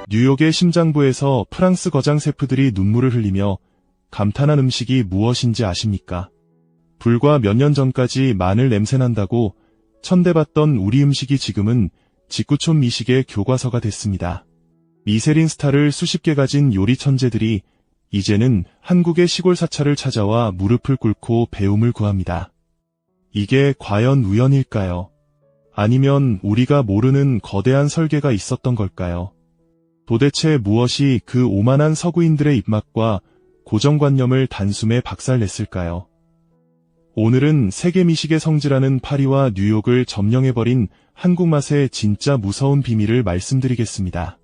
뉴욕의 심장부에서 프랑스 거장 셰프들이 눈물을 흘리며 감탄한 음식이 무엇인지 아십니까? 불과 몇 년 전까지 마늘 냄새난다고 천대받던 우리 음식이 지금은 직구촌 미식의 교과서가 됐습니다. 미쉐린 스타를 수십 개 가진 요리 천재들이 이제는 한국의 시골 사찰을 찾아와 무릎을 꿇고 배움을 구합니다. 이게 과연 우연일까요? 아니면 우리가 모르는 거대한 설계가 있었던 걸까요? 도대체 무엇이 그 오만한 서구인들의 입맛과 고정관념을 단숨에 박살냈을까요? 오늘은 세계 미식의 성지라는 파리와 뉴욕을 점령해버린 한국 맛의 진짜 무서운 비밀을 말씀드리겠습니다.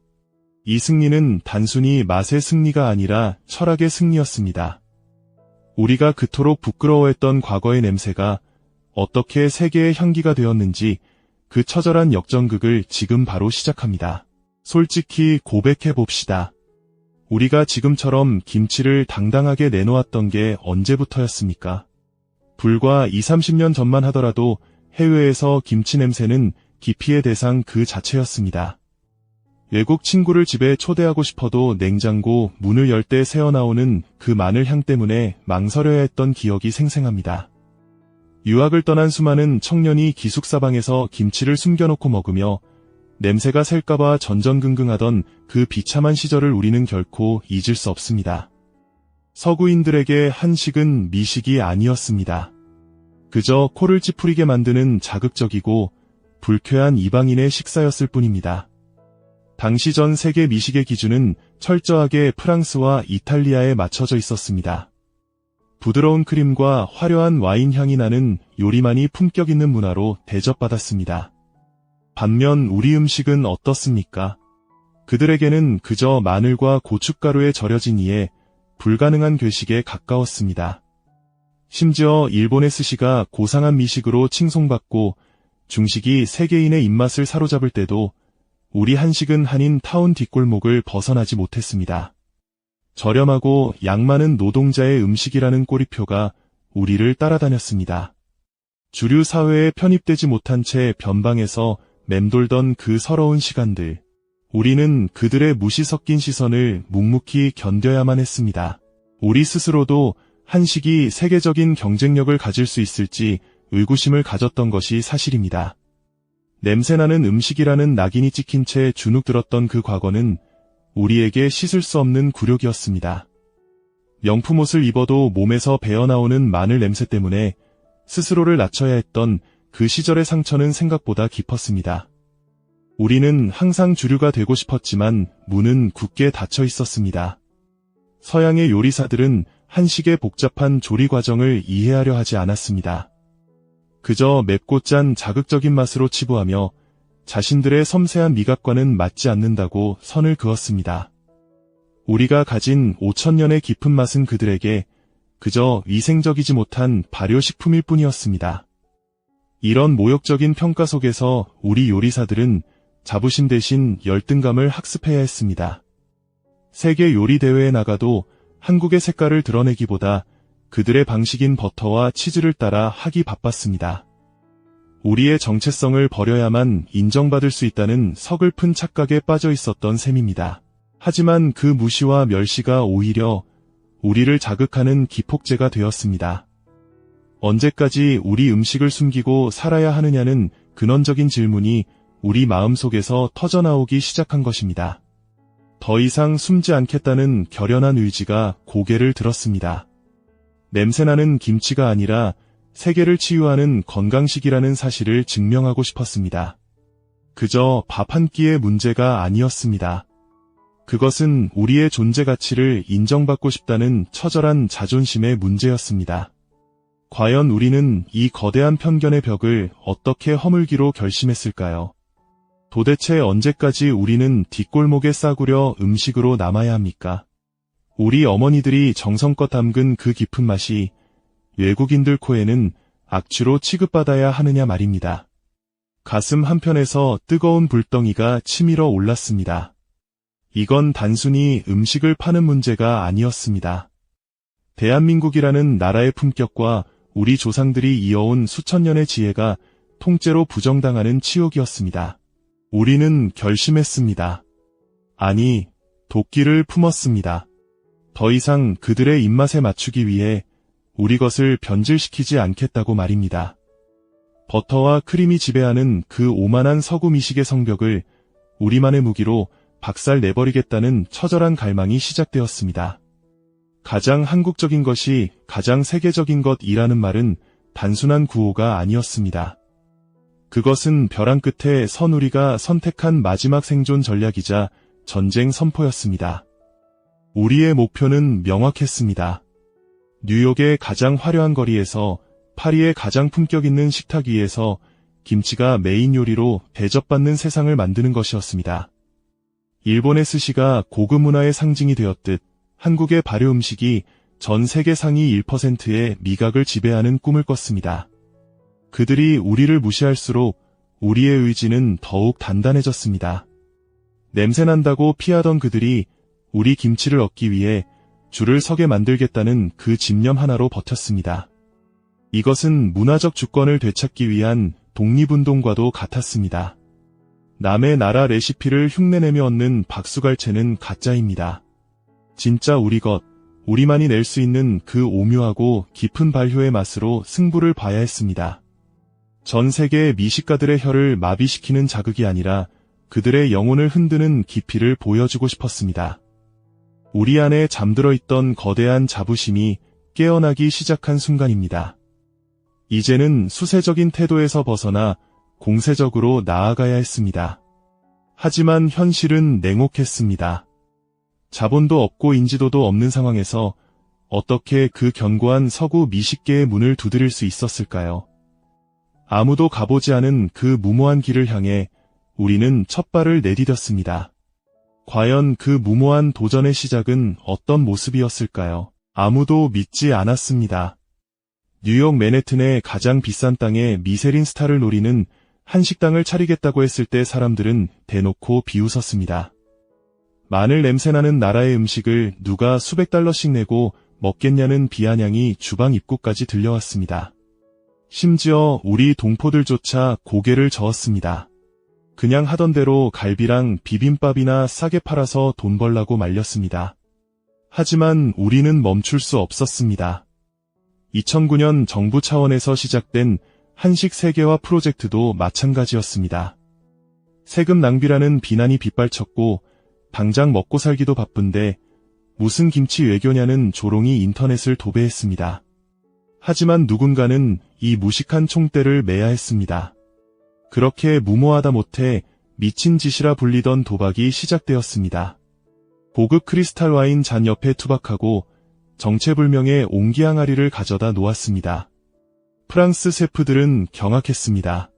이 승리는 단순히 맛의 승리가 아니라 철학의 승리였습니다. 우리가 그토록 부끄러워했던 과거의 냄새가 어떻게 세계의 향기가 되었는지 그 처절한 역전극을 지금 바로 시작합니다. 솔직히 고백해봅시다. 우리가 지금처럼 김치를 당당하게 내놓았던 게 언제부터였습니까? 불과 20-30년 전만 하더라도 해외에서 김치 냄새는 기피의 대상 그 자체였습니다. 외국 친구를 집에 초대하고 싶어도 냉장고 문을 열 때 새어나오는 그 마늘 향 때문에 망설여야 했던 기억이 생생합니다. 유학을 떠난 수많은 청년이 기숙사방에서 김치를 숨겨놓고 먹으며 냄새가 셀까봐 전전긍긍하던 그 비참한 시절을 우리는 결코 잊을 수 없습니다. 서구인들에게 한식은 미식이 아니었습니다. 그저 코를 찌푸리게 만드는 자극적이고 불쾌한 이방인의 식사였을 뿐입니다. 당시 전 세계 미식의 기준은 철저하게 프랑스와 이탈리아에 맞춰져 있었습니다. 부드러운 크림과 화려한 와인 향이 나는 요리만이 품격 있는 문화로 대접받았습니다. 반면 우리 음식은 어떻습니까? 그들에게는 그저 마늘과 고춧가루에 절여진 이에 불가능한 괴식에 가까웠습니다. 심지어 일본의 스시가 고상한 미식으로 칭송받고 중식이 세계인의 입맛을 사로잡을 때도 우리 한식은 한인 타운 뒷골목을 벗어나지 못했습니다. 저렴하고 양 많은 노동자의 음식이라는 꼬리표가 우리를 따라다녔습니다. 주류 사회에 편입되지 못한 채 변방에서 맴돌던 그 서러운 시간들, 우리는 그들의 무시 섞인 시선을 묵묵히 견뎌야만 했습니다. 우리 스스로도 한식이 세계적인 경쟁력을 가질 수 있을지 의구심을 가졌던 것이 사실입니다. 냄새나는 음식이라는 낙인이 찍힌 채 주눅들었던 그 과거는 우리에게 씻을 수 없는 굴욕이었습니다. 명품 옷을 입어도 몸에서 배어나오는 마늘 냄새 때문에 스스로를 낮춰야 했던 그 시절의 상처는 생각보다 깊었습니다. 우리는 항상 주류가 되고 싶었지만 문은 굳게 닫혀 있었습니다. 서양의 요리사들은 한식의 복잡한 조리 과정을 이해하려 하지 않았습니다. 그저 맵고 짠 자극적인 맛으로 치부하며 자신들의 섬세한 미각과는 맞지 않는다고 선을 그었습니다. 우리가 가진 5000년의 깊은 맛은 그들에게 그저 위생적이지 못한 발효식품일 뿐이었습니다. 이런 모욕적인 평가 속에서 우리 요리사들은 자부심 대신 열등감을 학습해야 했습니다. 세계 요리 대회에 나가도 한국의 색깔을 드러내기보다 그들의 방식인 버터와 치즈를 따라 하기 바빴습니다. 우리의 정체성을 버려야만 인정받을 수 있다는 서글픈 착각에 빠져 있었던 셈입니다. 하지만 그 무시와 멸시가 오히려 우리를 자극하는 기폭제가 되었습니다. 언제까지 우리 음식을 숨기고 살아야 하느냐는 근원적인 질문이 우리 마음속에서 터져나오기 시작한 것입니다. 더 이상 숨지 않겠다는 결연한 의지가 고개를 들었습니다. 냄새나는 김치가 아니라 세계를 치유하는 건강식이라는 사실을 증명하고 싶었습니다. 그저 밥 한 끼의 문제가 아니었습니다. 그것은 우리의 존재 가치를 인정받고 싶다는 처절한 자존심의 문제였습니다. 과연 우리는 이 거대한 편견의 벽을 어떻게 허물기로 결심했을까요? 도대체 언제까지 우리는 뒷골목에 싸구려 음식으로 남아야 합니까? 우리 어머니들이 정성껏 담근 그 깊은 맛이 외국인들 코에는 악취로 취급받아야 하느냐 말입니다. 가슴 한편에서 뜨거운 불덩이가 치밀어 올랐습니다. 이건 단순히 음식을 파는 문제가 아니었습니다. 대한민국이라는 나라의 품격과 우리 조상들이 이어온 수천 년의 지혜가 통째로 부정당하는 치욕이었습니다. 우리는 결심했습니다. 아니, 도끼를 품었습니다. 더 이상 그들의 입맛에 맞추기 위해 우리 것을 변질시키지 않겠다고 말입니다. 버터와 크림이 지배하는 그 오만한 서구 미식의 성벽을 우리만의 무기로 박살 내버리겠다는 처절한 갈망이 시작되었습니다. 가장 한국적인 것이 가장 세계적인 것이라는 말은 단순한 구호가 아니었습니다. 그것은 벼랑 끝에 선 우리가 선택한 마지막 생존 전략이자 전쟁 선포였습니다. 우리의 목표는 명확했습니다. 뉴욕의 가장 화려한 거리에서 파리의 가장 품격 있는 식탁 위에서 김치가 메인 요리로 대접받는 세상을 만드는 것이었습니다. 일본의 스시가 고급 문화의 상징이 되었듯 한국의 발효 음식이 전 세계 상위 1%의 미각을 지배하는 꿈을 꿨습니다. 그들이 우리를 무시할수록 우리의 의지는 더욱 단단해졌습니다. 냄새난다고 피하던 그들이 우리 김치를 얻기 위해 줄을 서게 만들겠다는 그 집념 하나로 버텼습니다. 이것은 문화적 주권을 되찾기 위한 독립운동과도 같았습니다. 남의 나라 레시피를 흉내내며 얻는 박수갈채는 가짜입니다. 진짜 우리 것, 우리만이 낼 수 있는 그 오묘하고 깊은 발효의 맛으로 승부를 봐야 했습니다. 전 세계의 미식가들의 혀를 마비시키는 자극이 아니라 그들의 영혼을 흔드는 깊이를 보여주고 싶었습니다. 우리 안에 잠들어 있던 거대한 자부심이 깨어나기 시작한 순간입니다. 이제는 수세적인 태도에서 벗어나 공세적으로 나아가야 했습니다. 하지만 현실은 냉혹했습니다. 자본도 없고 인지도도 없는 상황에서 어떻게 그 견고한 서구 미식계의 문을 두드릴 수 있었을까요? 아무도 가보지 않은 그 무모한 길을 향해 우리는 첫 발을 내디뎠습니다. 과연 그 무모한 도전의 시작은 어떤 모습이었을까요? 아무도 믿지 않았습니다. 뉴욕 맨해튼의 가장 비싼 땅에 미쉐린 스타를 노리는 한식당을 차리겠다고 했을 때 사람들은 대놓고 비웃었습니다. 마늘 냄새나는 나라의 음식을 누가 수백 달러씩 내고 먹겠냐는 비아냥이 주방 입구까지 들려왔습니다. 심지어 우리 동포들조차 고개를 저었습니다. 그냥 하던 대로 갈비랑 비빔밥이나 싸게 팔아서 돈 벌라고 말렸습니다. 하지만 우리는 멈출 수 없었습니다. 2009년 정부 차원에서 시작된 한식 세계화 프로젝트도 마찬가지였습니다. 세금 낭비라는 비난이 빗발쳤고 당장 먹고 살기도 바쁜데 무슨 김치 외교냐는 조롱이 인터넷을 도배했습니다. 하지만 누군가는 이 무식한 총대를 매야 했습니다. 그렇게 무모하다 못해 미친 짓이라 불리던 도박이 시작되었습니다. 고급 크리스탈 와인 잔 옆에 투박하고 정체불명의 옹기 항아리를 가져다 놓았습니다. 프랑스 셰프들은 경악했습니다.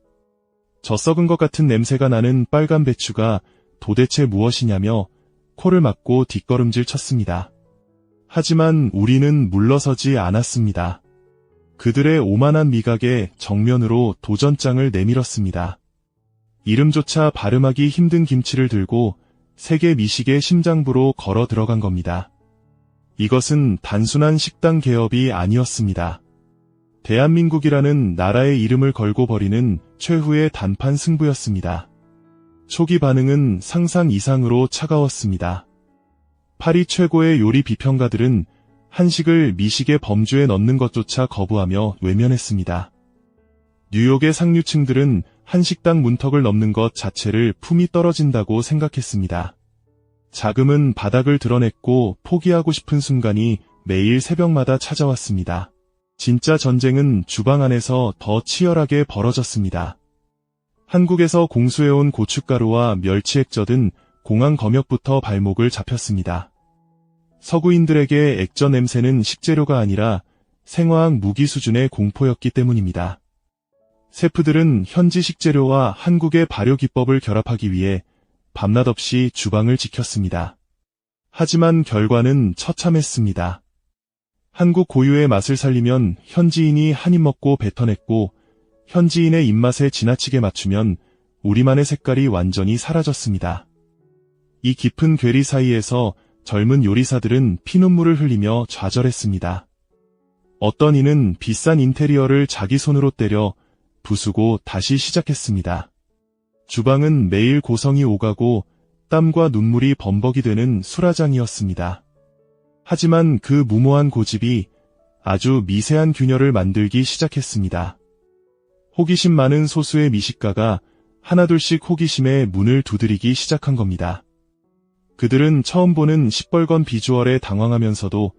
저 썩은 것 같은 냄새가 나는 빨간 배추가 도대체 무엇이냐며 코를 막고 뒷걸음질 쳤습니다. 하지만 우리는 물러서지 않았습니다. 그들의 오만한 미각에 정면으로 도전장을 내밀었습니다. 이름조차 발음하기 힘든 김치를 들고 세계 미식의 심장부로 걸어 들어간 겁니다. 이것은 단순한 식당 개업이 아니었습니다. 대한민국이라는 나라의 이름을 걸고 벌이는 최후의 단판 승부였습니다. 초기 반응은 상상 이상으로 차가웠습니다. 파리 최고의 요리 비평가들은 한식을 미식의 범주에 넣는 것조차 거부하며 외면했습니다. 뉴욕의 상류층들은 한식당 문턱을 넘는 것 자체를 품이 떨어진다고 생각했습니다. 자금은 바닥을 드러냈고 포기하고 싶은 순간이 매일 새벽마다 찾아왔습니다. 진짜 전쟁은 주방 안에서 더 치열하게 벌어졌습니다. 한국에서 공수해온 고춧가루와 멸치액젓 등 공항 검역부터 발목을 잡혔습니다. 서구인들에게 액젓 냄새는 식재료가 아니라 생화학 무기 수준의 공포였기 때문입니다. 셰프들은 현지 식재료와 한국의 발효 기법을 결합하기 위해 밤낮 없이 주방을 지켰습니다. 하지만 결과는 처참했습니다. 한국 고유의 맛을 살리면 현지인이 한 입 먹고 뱉어냈고 현지인의 입맛에 지나치게 맞추면 우리만의 색깔이 완전히 사라졌습니다. 이 깊은 괴리 사이에서 젊은 요리사들은 피눈물을 흘리며 좌절했습니다. 어떤 이는 비싼 인테리어를 자기 손으로 때려 부수고 다시 시작했습니다. 주방은 매일 고성이 오가고 땀과 눈물이 범벅이 되는 수라장이었습니다. 하지만 그 무모한 고집이 아주 미세한 균열을 만들기 시작했습니다. 호기심 많은 소수의 미식가가 하나둘씩 호기심의 문을 두드리기 시작한 겁니다. 그들은 처음 보는 시뻘건 비주얼에 당황하면서도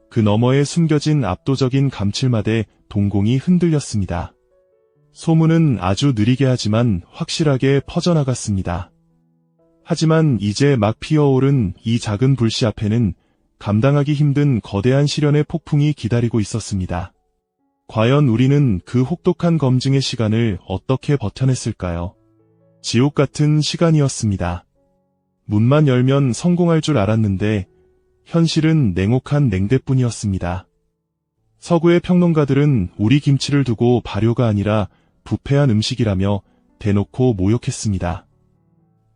그 너머에 숨겨진 압도적인 감칠맛에 동공이 흔들렸습니다. 소문은 아주 느리게 하지만 확실하게 퍼져나갔습니다. 하지만 이제 막 피어오른 이 작은 불씨 앞에는 감당하기 힘든 거대한 시련의 폭풍이 기다리고 있었습니다. 과연 우리는 그 혹독한 검증의 시간을 어떻게 버텨냈을까요? 지옥 같은 시간이었습니다. 문만 열면 성공할 줄 알았는데 현실은 냉혹한 냉대뿐이었습니다. 서구의 평론가들은 우리 김치를 두고 발효가 아니라 부패한 음식이라며 대놓고 모욕했습니다.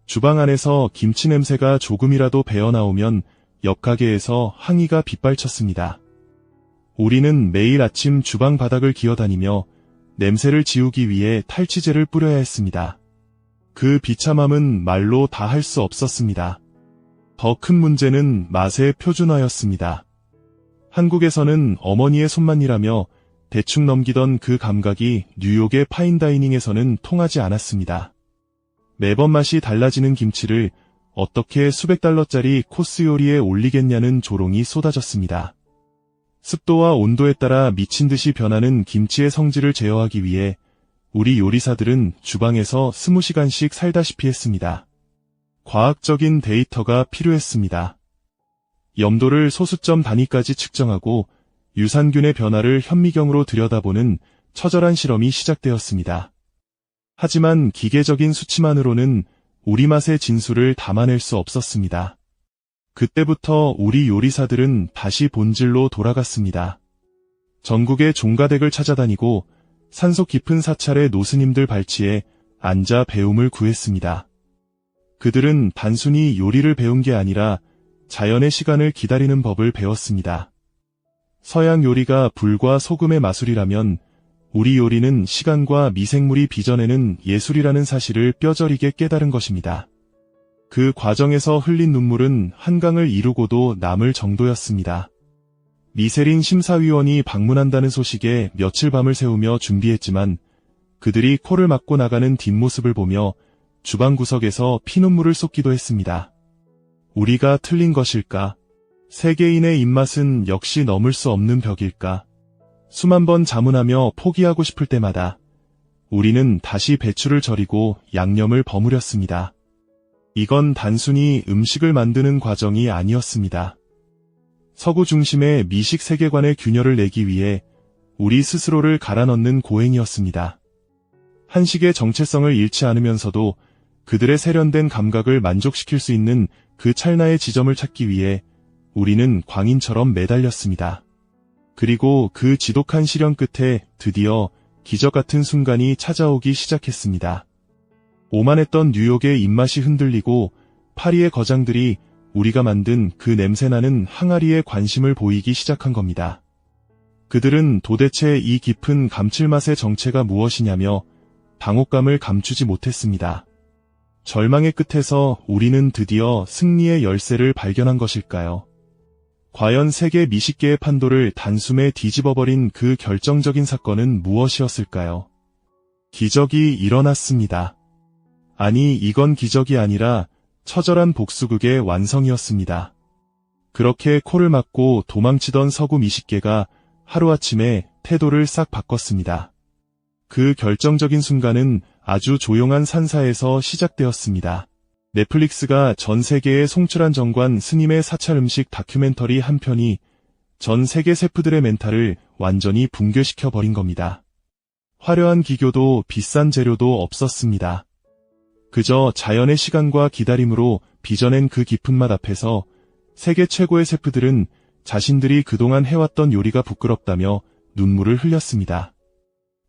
주방 안에서 김치 냄새가 조금이라도 배어나오면 옆 가게에서 항의가 빗발쳤습니다. 우리는 매일 아침 주방 바닥을 기어다니며 냄새를 지우기 위해 탈취제를 뿌려야 했습니다. 그 비참함은 말로 다 할 수 없었습니다. 더 큰 문제는 맛의 표준화였습니다. 한국에서는 어머니의 손맛이라며 대충 넘기던 그 감각이 뉴욕의 파인다이닝에서는 통하지 않았습니다. 매번 맛이 달라지는 김치를 어떻게 수백 달러짜리 코스 요리에 올리겠냐는 조롱이 쏟아졌습니다. 습도와 온도에 따라 미친 듯이 변하는 김치의 성질을 제어하기 위해 우리 요리사들은 주방에서 20시간씩 살다시피 했습니다. 과학적인 데이터가 필요했습니다. 염도를 소수점 단위까지 측정하고 유산균의 변화를 현미경으로 들여다보는 처절한 실험이 시작되었습니다. 하지만 기계적인 수치만으로는 우리 맛의 진수를 담아낼 수 없었습니다. 그때부터 우리 요리사들은 다시 본질로 돌아갔습니다. 전국의 종가댁을 찾아다니고 산속 깊은 사찰의 노스님들 발치에 앉아 배움을 구했습니다. 그들은 단순히 요리를 배운 게 아니라 자연의 시간을 기다리는 법을 배웠습니다. 서양 요리가 불과 소금의 마술이라면 우리 요리는 시간과 미생물이 빚어내는 예술이라는 사실을 뼈저리게 깨달은 것입니다. 그 과정에서 흘린 눈물은 한강을 이루고도 남을 정도였습니다. 미쉐린 심사위원이 방문한다는 소식에 며칠 밤을 새우며 준비했지만 그들이 코를 막고 나가는 뒷모습을 보며 주방 구석에서 피눈물을 쏟기도 했습니다. 우리가 틀린 것일까? 세계인의 입맛은 역시 넘을 수 없는 벽일까? 수만 번 자문하며 포기하고 싶을 때마다 우리는 다시 배추를 절이고 양념을 버무렸습니다. 이건 단순히 음식을 만드는 과정이 아니었습니다. 서구 중심의 미식 세계관의 균열을 내기 위해 우리 스스로를 갈아넣는 고행이었습니다. 한식의 정체성을 잃지 않으면서도 그들의 세련된 감각을 만족시킬 수 있는 그 찰나의 지점을 찾기 위해 우리는 광인처럼 매달렸습니다. 그리고 그 지독한 시련 끝에 드디어 기적 같은 순간이 찾아오기 시작했습니다. 오만했던 뉴욕의 입맛이 흔들리고 파리의 거장들이 우리가 만든 그 냄새나는 항아리에 관심을 보이기 시작한 겁니다. 그들은 도대체 이 깊은 감칠맛의 정체가 무엇이냐며 당혹감을 감추지 못했습니다. 절망의 끝에서 우리는 드디어 승리의 열쇠를 발견한 것일까요? 과연 세계 미식계의 판도를 단숨에 뒤집어버린 그 결정적인 사건은 무엇이었을까요? 기적이 일어났습니다. 아니, 이건 기적이 아니라 처절한 복수극의 완성이었습니다. 그렇게 코를 막고 도망치던 서구 미식계가 하루아침에 태도를 싹 바꿨습니다. 그 결정적인 순간은 아주 조용한 산사에서 시작되었습니다. 넷플릭스가 전 세계에 송출한 정관 스님의 사찰 음식 다큐멘터리 한 편이 전 세계 셰프들의 멘탈을 완전히 붕괴시켜버린 겁니다. 화려한 기교도 비싼 재료도 없었습니다. 그저 자연의 시간과 기다림으로 빚어낸 그 깊은 맛 앞에서 세계 최고의 셰프들은 자신들이 그동안 해왔던 요리가 부끄럽다며 눈물을 흘렸습니다.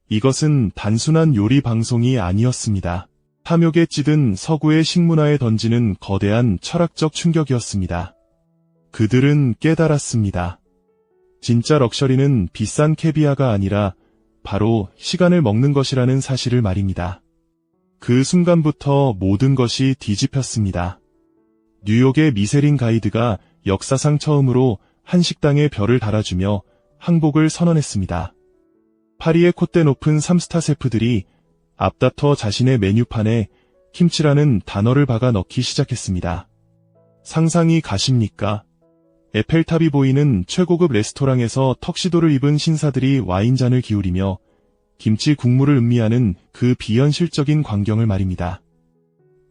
이것은 단순한 요리 방송이 아니었습니다. 탐욕에 찌든 서구의 식문화에 던지는 거대한 철학적 충격이었습니다. 그들은 깨달았습니다. 진짜 럭셔리는 비싼 캐비아가 아니라 바로 시간을 먹는 것이라는 사실을 말입니다. 그 순간부터 모든 것이 뒤집혔습니다. 뉴욕의 미쉐린 가이드가 역사상 처음으로 한 식당에 별을 달아주며 항복을 선언했습니다. 파리의 콧대 높은 3스타 셰프들이 앞다퉈 자신의 메뉴판에 김치라는 단어를 박아 넣기 시작했습니다. 상상이 가십니까? 에펠탑이 보이는 최고급 레스토랑에서 턱시도를 입은 신사들이 와인잔을 기울이며 김치 국물을 음미하는 그 비현실적인 광경을 말입니다.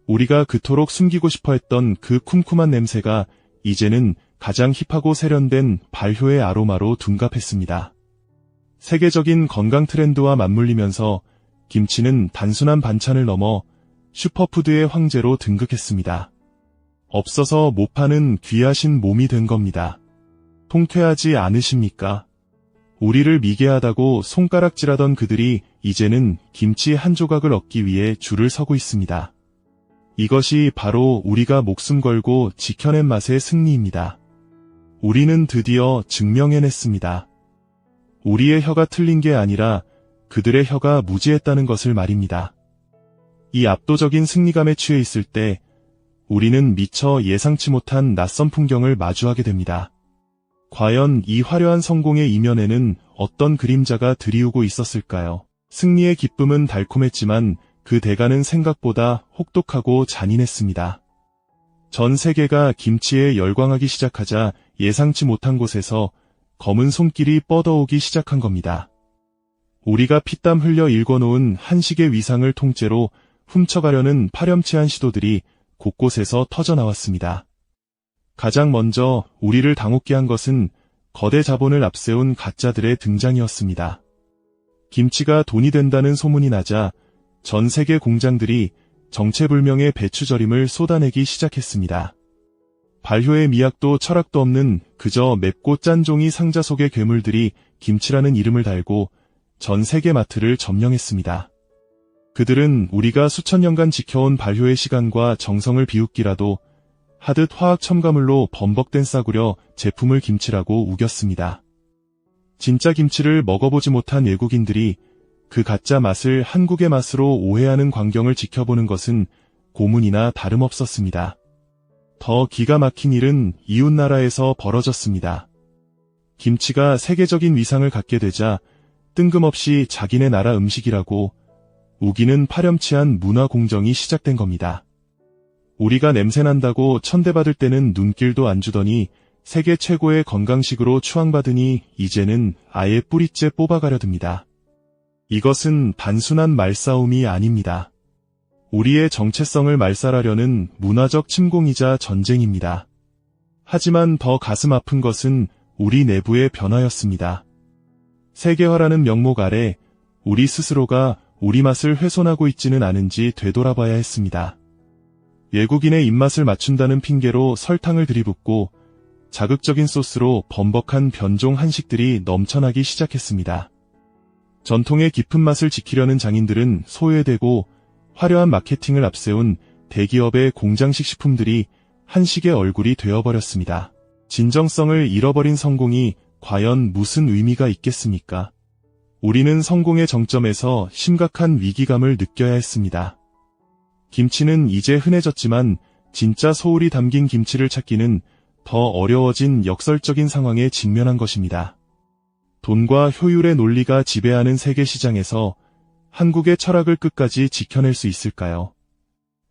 우리가 그토록 숨기고 싶어 했던 그 쿰쿰한 냄새가 이제는 가장 힙하고 세련된 발효의 아로마로 둔갑했습니다. 세계적인 건강 트렌드와 맞물리면서 김치는 단순한 반찬을 넘어 슈퍼푸드의 황제로 등극했습니다. 없어서 못 파는 귀하신 몸이 된 겁니다. 통쾌하지 않으십니까? 우리를 미개하다고 손가락질하던 그들이 이제는 김치 한 조각을 얻기 위해 줄을 서고 있습니다. 이것이 바로 우리가 목숨 걸고 지켜낸 맛의 승리입니다. 우리는 드디어 증명해냈습니다. 우리의 혀가 틀린 게 아니라 그들의 혀가 무지했다는 것을 말입니다. 이 압도적인 승리감에 취해 있을 때 우리는 미처 예상치 못한 낯선 풍경을 마주하게 됩니다. 과연 이 화려한 성공의 이면에는 어떤 그림자가 드리우고 있었을까요? 승리의 기쁨은 달콤했지만 그 대가는 생각보다 혹독하고 잔인했습니다. 전 세계가 김치에 열광하기 시작하자 예상치 못한 곳에서 검은 손길이 뻗어오기 시작한 겁니다. 우리가 피땀 흘려 일궈놓은 한식의 위상을 통째로 훔쳐가려는 파렴치한 시도들이 곳곳에서 터져나왔습니다. 가장 먼저 우리를 당혹게 한 것은 거대 자본을 앞세운 가짜들의 등장이었습니다. 김치가 돈이 된다는 소문이 나자 전 세계 공장들이 정체불명의 배추절임을 쏟아내기 시작했습니다. 발효의 미학도 철학도 없는 그저 맵고 짠 종이 상자 속의 괴물들이 김치라는 이름을 달고 전 세계 마트를 점령했습니다. 그들은 우리가 수천 년간 지켜온 발효의 시간과 정성을 비웃기라도 하듯 화학 첨가물로 범벅된 싸구려 제품을 김치라고 우겼습니다. 진짜 김치를 먹어보지 못한 외국인들이 그 가짜 맛을 한국의 맛으로 오해하는 광경을 지켜보는 것은 고문이나 다름없었습니다. 더 기가 막힌 일은 이웃나라에서 벌어졌습니다. 김치가 세계적인 위상을 갖게 되자 뜬금없이 자기네 나라 음식이라고 우기는 파렴치한 문화 공정이 시작된 겁니다. 우리가 냄새난다고 천대받을 때는 눈길도 안 주더니 세계 최고의 건강식으로 추앙받으니 이제는 아예 뿌리째 뽑아가려 듭니다. 이것은 단순한 말싸움이 아닙니다. 우리의 정체성을 말살하려는 문화적 침공이자 전쟁입니다. 하지만 더 가슴 아픈 것은 우리 내부의 변화였습니다. 세계화라는 명목 아래 우리 스스로가 우리 맛을 훼손하고 있지는 않은지 되돌아봐야 했습니다. 외국인의 입맛을 맞춘다는 핑계로 설탕을 들이붓고 자극적인 소스로 범벅한 변종 한식들이 넘쳐나기 시작했습니다. 전통의 깊은 맛을 지키려는 장인들은 소외되고 화려한 마케팅을 앞세운 대기업의 공장식 식품들이 한식의 얼굴이 되어버렸습니다. 진정성을 잃어버린 성공이 과연 무슨 의미가 있겠습니까? 우리는 성공의 정점에서 심각한 위기감을 느껴야 했습니다. 김치는 이제 흔해졌지만 진짜 소울이 담긴 김치를 찾기는 더 어려워진 역설적인 상황에 직면한 것입니다. 돈과 효율의 논리가 지배하는 세계 시장에서 한국의 철학을 끝까지 지켜낼 수 있을까요?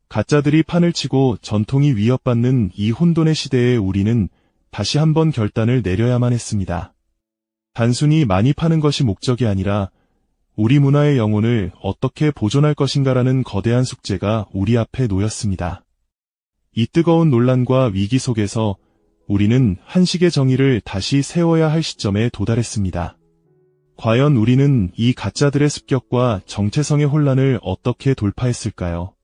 가짜들이 판을 치고 전통이 위협받는 이 혼돈의 시대에 우리는 다시 한번 결단을 내려야만 했습니다. 단순히 많이 파는 것이 목적이 아니라 우리 문화의 영혼을 어떻게 보존할 것인가라는 거대한 숙제가 우리 앞에 놓였습니다. 이 뜨거운 논란과 위기 속에서 우리는 한식의 정의를 다시 세워야 할 시점에 도달했습니다. 과연 우리는 이 가짜들의 습격과 정체성의 혼란을 어떻게 돌파했을까요?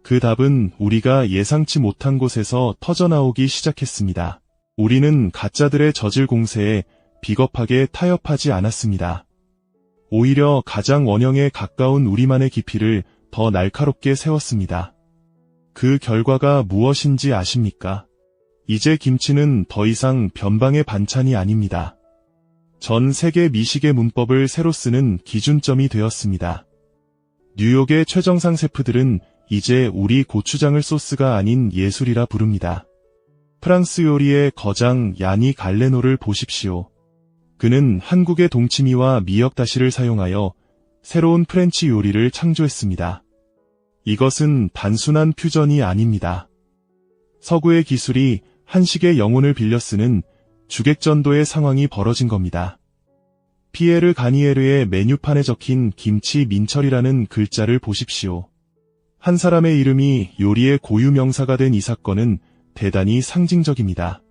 그 답은 우리가 예상치 못한 곳에서 터져나오기 시작했습니다. 우리는 가짜들의 저질 공세에 비겁하게 타협하지 않았습니다. 오히려 가장 원형에 가까운 우리만의 깊이를 더 날카롭게 세웠습니다. 그 결과가 무엇인지 아십니까? 이제 김치는 더 이상 변방의 반찬이 아닙니다. 전 세계 미식의 문법을 새로 쓰는 기준점이 되었습니다. 뉴욕의 최정상 셰프들은 이제 우리 고추장을 소스가 아닌 예술이라 부릅니다. 프랑스 요리의 거장 야니 갈레노를 보십시오. 그는 한국의 동치미와 미역다시를 사용하여 새로운 프렌치 요리를 창조했습니다. 이것은 단순한 퓨전이 아닙니다. 서구의 기술이 한식의 영혼을 빌려 쓰는 주객전도의 상황이 벌어진 겁니다. 피에르 가니에르의 메뉴판에 적힌 김치 민철이라는 글자를 보십시오. 한 사람의 이름이 요리의 고유 명사가 된 이 사건은 대단히 상징적입니다.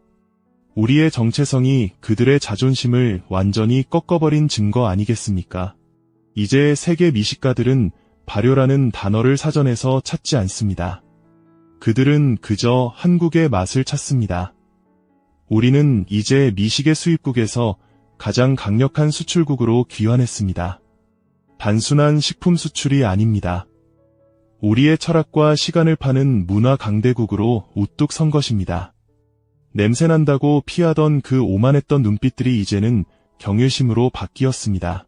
우리의 정체성이 그들의 자존심을 완전히 꺾어버린 증거 아니겠습니까? 이제 세계 미식가들은 발효라는 단어를 사전에서 찾지 않습니다. 그들은 그저 한국의 맛을 찾습니다. 우리는 이제 미식의 수입국에서 가장 강력한 수출국으로 귀환했습니다. 단순한 식품 수출이 아닙니다. 우리의 철학과 시간을 파는 문화 강대국으로 우뚝 선 것입니다. 냄새난다고 피하던 그 오만했던 눈빛들이 이제는 경외심으로 바뀌었습니다.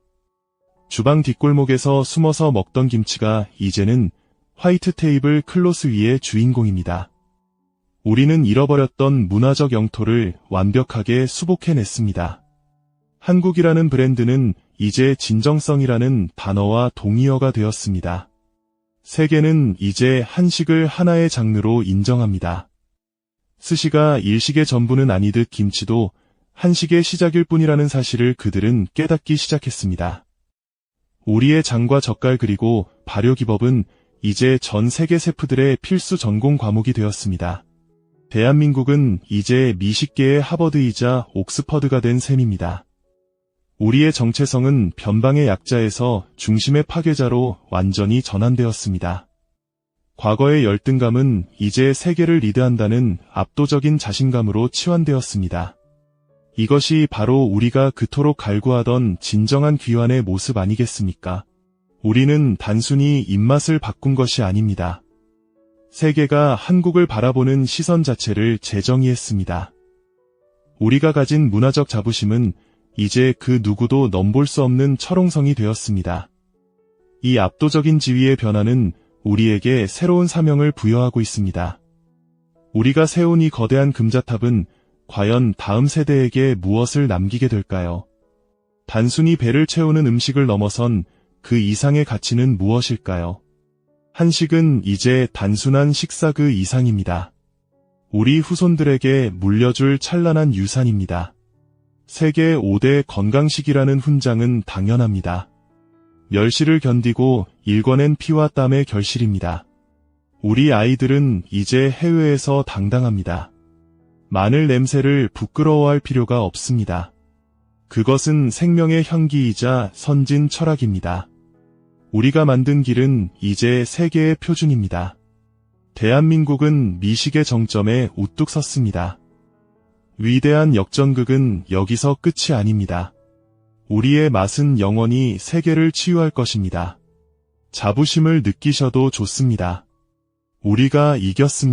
주방 뒷골목에서 숨어서 먹던 김치가 이제는 화이트 테이블 클로스 위의 주인공입니다. 우리는 잃어버렸던 문화적 영토를 완벽하게 수복해냈습니다. 한국이라는 브랜드는 이제 진정성이라는 단어와 동의어가 되었습니다. 세계는 이제 한식을 하나의 장르로 인정합니다. 스시가 일식의 전부는 아니듯 김치도 한식의 시작일 뿐이라는 사실을 그들은 깨닫기 시작했습니다. 우리의 장과 젓갈 그리고 발효기법은 이제 전 세계 셰프들의 필수 전공 과목이 되었습니다. 대한민국은 이제 미식계의 하버드이자 옥스퍼드가 된 셈입니다. 우리의 정체성은 변방의 약자에서 중심의 파괴자로 완전히 전환되었습니다. 과거의 열등감은 이제 세계를 리드한다는 압도적인 자신감으로 치환되었습니다. 이것이 바로 우리가 그토록 갈구하던 진정한 귀환의 모습 아니겠습니까? 우리는 단순히 입맛을 바꾼 것이 아닙니다. 세계가 한국을 바라보는 시선 자체를 재정의했습니다. 우리가 가진 문화적 자부심은 이제 그 누구도 넘볼 수 없는 철옹성이 되었습니다. 이 압도적인 지위의 변화는 우리에게 새로운 사명을 부여하고 있습니다. 우리가 세운 이 거대한 금자탑은 과연 다음 세대에게 무엇을 남기게 될까요? 단순히 배를 채우는 음식을 넘어선 그 이상의 가치는 무엇일까요? 한식은 이제 단순한 식사 그 이상입니다. 우리 후손들에게 물려줄 찬란한 유산입니다. 세계 5대 건강식이라는 훈장은 당연합니다. 멸시를 견디고 일궈낸 피와 땀의 결실입니다. 우리 아이들은 이제 해외에서 당당합니다. 마늘 냄새를 부끄러워할 필요가 없습니다. 그것은 생명의 향기이자 선진 철학입니다. 우리가 만든 길은 이제 세계의 표준입니다. 대한민국은 미식의 정점에 우뚝 섰습니다. 위대한 역전극은 여기서 끝이 아닙니다. 우리의 맛은 영원히 세계를 치유할 것입니다. 자부심을 느끼셔도 좋습니다. 우리가 이겼습니다.